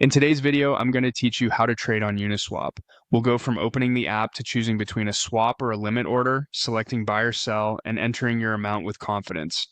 In today's video, I'm going to teach you how to trade on UniSwap. We'll go from opening the app to choosing between a swap or a limit order, selecting buy or sell, and entering your amount with confidence.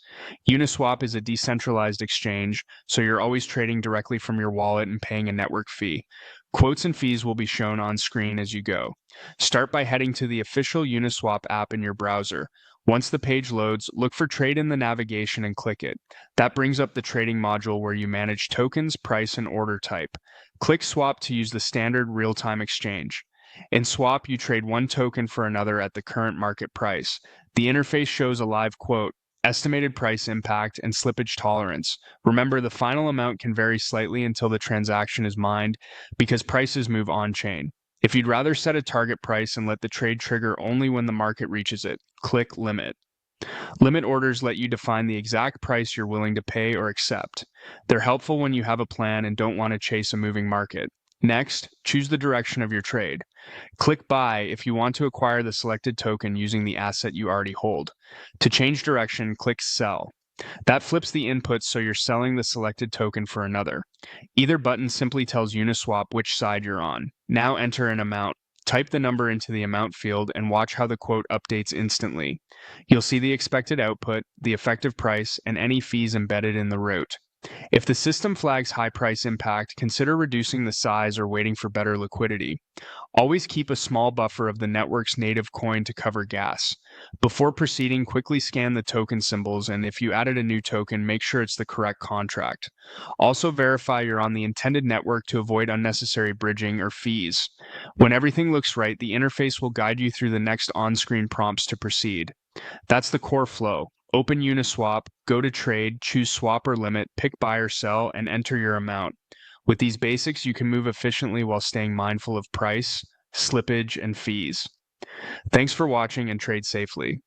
UniSwap is a decentralized exchange, so you're always trading directly from your wallet and paying a network fee. Quotes and fees will be shown on screen as you go. Start by heading to the official UniSwap app in your browser. Once the page loads, look for Trade in the navigation and click it. That brings up the trading module where you manage tokens, price, and order type. Click Swap to use the standard real-time exchange. In Swap, you trade one token for another at the current market price. The interface shows a live quote, estimated price impact, and slippage tolerance. Remember, the final amount can vary slightly until the transaction is mined because prices move on-chain. If you'd rather set a target price and let the trade trigger only when the market reaches it, click Limit. Limit orders let you define the exact price you're willing to pay or accept. They're helpful when you have a plan and don't want to chase a moving market. Next, choose the direction of your trade. Click Buy if you want to acquire the selected token using the asset you already hold. To change direction, click Sell. That flips the inputs so you're selling the selected token for another. Either button simply tells Uniswap which side you're on. Now enter an amount. Type the number into the amount field and watch how the quote updates instantly. You'll see the expected output, the effective price, and any fees embedded in the route. If the system flags high price impact, consider reducing the size or waiting for better liquidity. Always keep a small buffer of the network's native coin to cover gas. Before proceeding, quickly scan the token symbols, and if you added a new token, make sure it's the correct contract. Also verify you're on the intended network to avoid unnecessary bridging or fees. When everything looks right, the interface will guide you through the next on-screen prompts to proceed. That's the core flow. Open Uniswap, go to trade, choose swap or limit, pick buy or sell, and enter your amount. With these basics, you can move efficiently while staying mindful of price, slippage, and fees. Thanks for watching and trade safely.